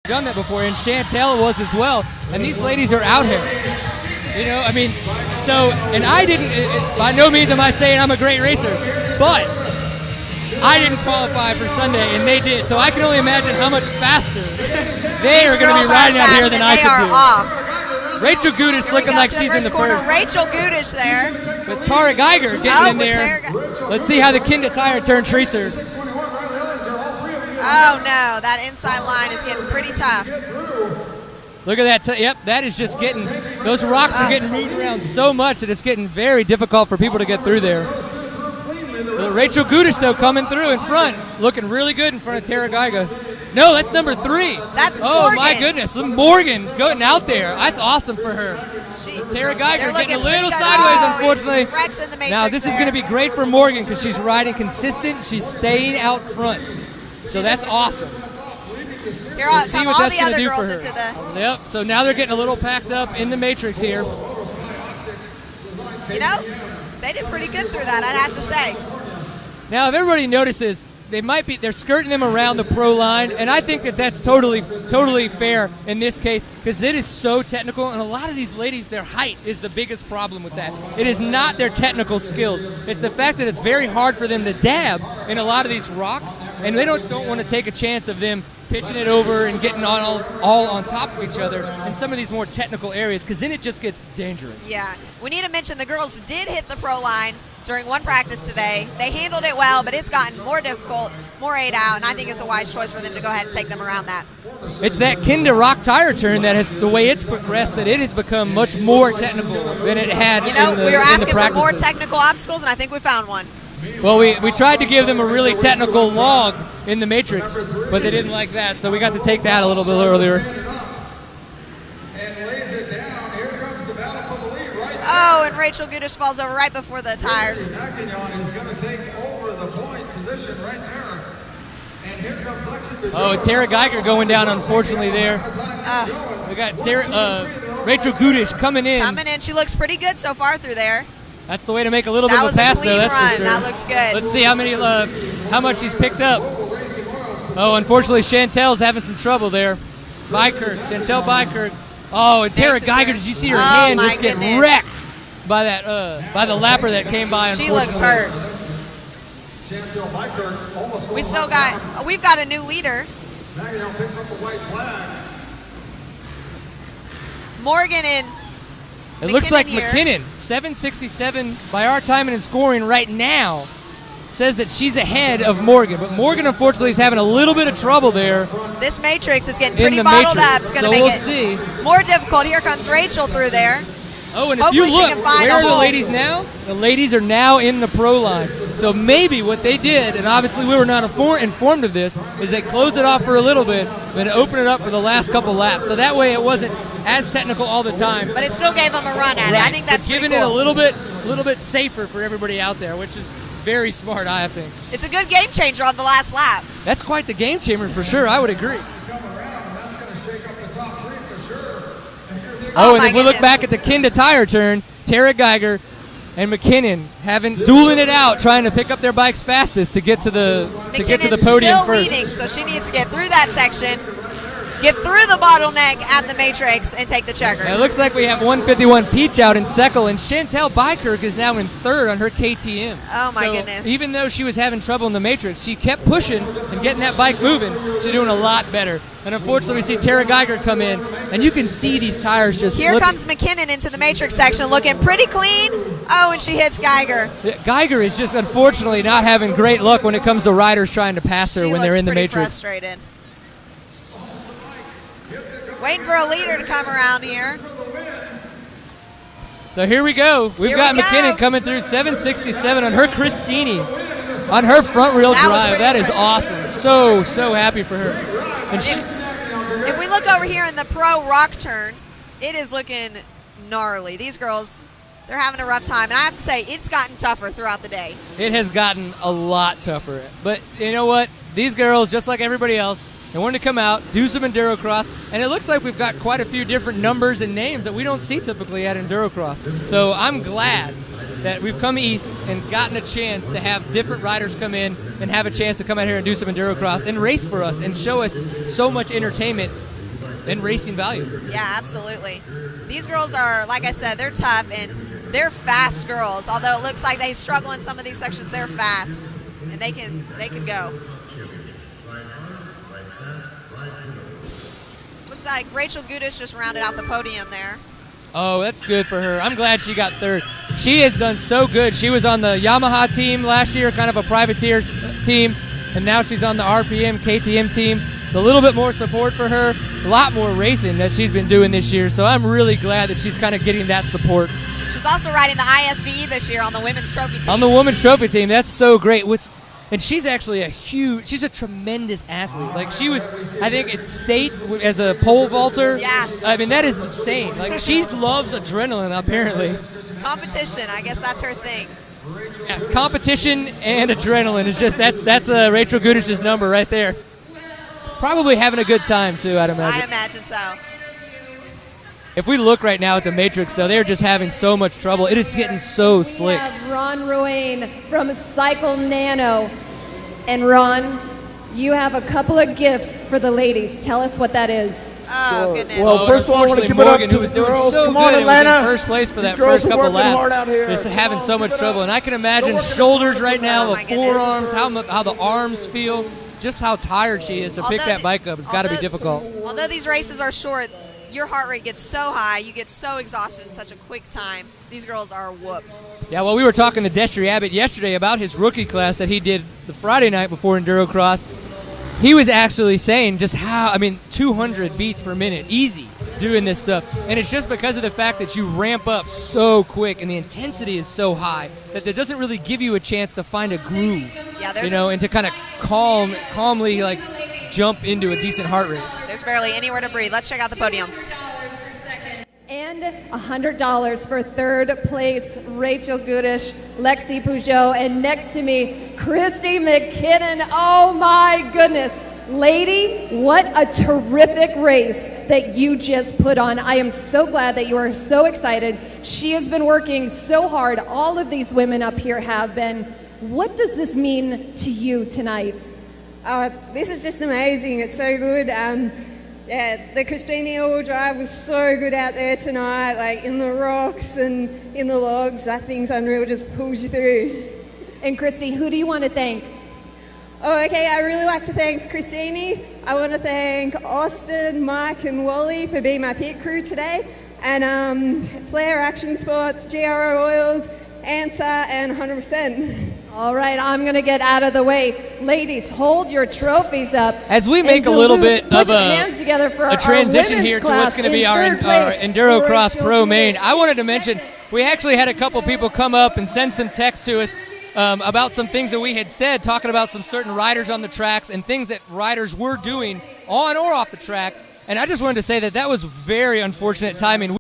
done that before, and Chantel was as well. And these ladies are out here. You know, I mean, so, and I didn't, by no means am I saying I'm a great racer, but I didn't qualify for Sunday, and they did. So I can only imagine how much faster they are going to be riding out here than I could do. They are off. Rachel Gudish looking like she's in the first. Rachel Gudish there. But Tara Geiger getting in there. Let's see how the Kinda tire turn treats her. Oh no, that inside line is getting pretty tough. Look at that. Yep, that is just getting, those rocks are getting moved around so much that it's getting very difficult for people to get through there. Rachel Gudish, though, coming through in front, looking really good in front of Tara Geiger. No, that's number 3. That's oh, Morgan. My goodness. Morgan going out there. That's awesome for her. Tara Geiger getting a little sideways, unfortunately. Now, this is going to be great for Morgan because she's riding consistent. She's staying out front. So that's awesome. Here all the other girls into the... Yep, so now they're getting a little packed up in the matrix here. You know, they did pretty good through that, I'd have to say. Now, if everybody notices, they're skirting them around the pro line, and I think that that's totally fair in this case because it is so technical, and a lot of these ladies, their height is the biggest problem with that. It is not their technical skills. It's the fact that it's very hard for them to dab in a lot of these rocks, and they don't want to take a chance of them pitching it over and getting all on top of each other in some of these more technical areas because then it just gets dangerous. Yeah. We need to mention the girls did hit the pro line during one practice today. They handled it well, but it's gotten more difficult, more 8 out, and I think it's a wise choice for them to go ahead and take them around that. It's that Kinda rock tire turn that has, the way it's progressed, that it has become much more technical than it had in the we were asking for more practices. Technical obstacles, and I think we found one. Well, we tried to give them a really technical log in the matrix, but they didn't like that, so we got to take that a little bit earlier. Oh, and Rachel Gudish falls over right before the tires. is going to take over the point position right there. And here comes Lexi. Oh, Tara Geiger going down, unfortunately, there. We got Rachel Gudish coming in. She looks pretty good so far through there. That's the way to make a little bit of a pass, though. That's for sure. That looks good. Let's see how much she's picked up. Oh, unfortunately, Chantel's having some trouble there. Chantel Bykirk. Oh, and Tara Geiger, did you see her hand just get wrecked by that by the lapper that came by? She looks hurt. We've got a new leader. Picks up the white flag. Morgan and it looks like McKinnon, 767 by our timing and scoring right now, says that she's ahead of Morgan. But Morgan, unfortunately, is having a little bit of trouble there. This matrix is getting pretty bottled up. It's going to make it more difficult. Here comes Rachel through there. Oh, and if you look, where are the ladies now? The ladies are now in the pro line. So maybe what they did, and obviously we were not informed of this, is they closed it off for a little bit, then opened it up for the last couple laps. So that way it wasn't as technical all the time. But it still gave them a run at it. I think that's giving it a little bit safer for everybody out there, which is very smart, I think. It's a good game changer on the last lap. That's quite the game changer for sure. I would agree. Oh, and if we look back at the Kinda tire turn, Tara Geiger and McKinnon dueling it out, trying to pick up their bikes fastest to get to the podium still first. Leading, so she needs to get through that section, get through the bottleneck at the matrix, and take the checker. Now it looks like we have 151 Peach out in second, and Chantel Bykirk is now in third on her KTM. Oh my goodness! Even though she was having trouble in the matrix, she kept pushing and getting that bike moving. She's doing a lot better. And unfortunately, we see Tara Geiger come in, and you can see these tires just Here slipping. comes McKinnon into the matrix section, looking pretty clean. Oh, and she hits Geiger. Geiger is just unfortunately not having great luck when it comes to riders trying to pass her when they're in the matrix. Frustrated. Waiting for a leader to come around here. So here we go. We've got McKinnon coming through 767 on her Christini, on her front wheel drive. That is awesome. So happy for her. And if we look over here in the pro rock turn, it is looking gnarly. These girls, they're having a rough time. And I have to say, it's gotten tougher throughout the day. It has gotten a lot tougher. But you know what? These girls, just like everybody else, they wanted to come out, do some EnduroX, and it looks like we've got quite a few different numbers and names that we don't see typically at EnduroX. So I'm glad that we've come east and gotten a chance to have different riders come in and have a chance to come out here and do some EnduroX and race for us and show us so much entertainment and racing value. Yeah, absolutely. These girls are, like I said, they're tough and they're fast girls. Although it looks like they struggle in some of these sections, they're fast and they can go. Looks like Rachel Gudish just rounded out the podium there. Oh, that's good for her. I'm glad she got third. She has done so good. She was on the Yamaha team last year, kind of a privateer team, and now she's on the RPM KTM team. A little bit more support for her, a lot more racing that she's been doing this year, so I'm really glad that she's kind of getting that support. She's also riding the ISVE this year on the women's trophy team. On the women's trophy team, that's so great. And she's actually she's a tremendous athlete. Like she was, I think, at state as a pole vaulter. Yeah. I mean, that is insane. Like she loves adrenaline, apparently. Competition, I guess that's her thing. Yeah, it's competition and adrenaline. It's just that's Rachel Gudish's number right there. Probably having a good time too, I'd imagine. I imagine so. If we look right now at the Matrix, though, they're just having so much trouble. It is getting so slick. We have Ron Ruane from Cycle Nano. And Ron, you have a couple of gifts for the ladies. Tell us what that is. Oh, goodness. Well, first of all, I want to give it up to who was the doing girls. so Come good on, and Atlanta. was in first place for that These girls first are couple working laps. hard out here. Just having Come so on, much give it trouble. up. And I can imagine They're working shoulders hard. right now, Oh, the my goodness. forearms, how the arms feel, just how tired she is to pick that bike up. It's got to be difficult. Although these races are short, your heart rate gets so high, you get so exhausted in such a quick time. These girls are whooped. Yeah, well, we were talking to Destry Abbott yesterday about his rookie class that he did the Friday night before EnduroCross. He was actually saying just 200 beats per minute, easy, doing this stuff. And it's just because of the fact that you ramp up so quick and the intensity is so high that it doesn't really give you a chance to find a groove, Yeah, and to kind of calmly like jump into a decent heart rate. There's barely anywhere to breathe. Let's check out the podium. And $100 for third place, Rachel Gudish, Lexi Peugeot, and next to me, Christy McKinnon. Oh my goodness. Lady, what a terrific race that you just put on. I am so glad that you are so excited. She has been working so hard. All of these women up here have been. What does this mean to you tonight? This is just amazing. It's so good. The Christina all drive was so good out there tonight, like in the rocks and in the logs. That thing's unreal, just pulls you through. And Christy, who do you want to thank? Oh, okay, I really like to thank Christine. I want to thank Austin, Mike and Wally for being my pit crew today. And Flair Action Sports, GRO Oils, Answer, and 100%. All right, I'm going to get out of the way. Ladies, hold your trophies up. As we make And a little Duluth, bit put of your hands together for a our transition women's here to class what's going to be in our third place, EnduroCross Rachel Pro Gudish. Main, I wanted to mention we actually had a couple people come up and send some text to us about some things that we had said, talking about some certain riders on the tracks and things that riders were doing on or off the track. And I just wanted to say that was very unfortunate timing.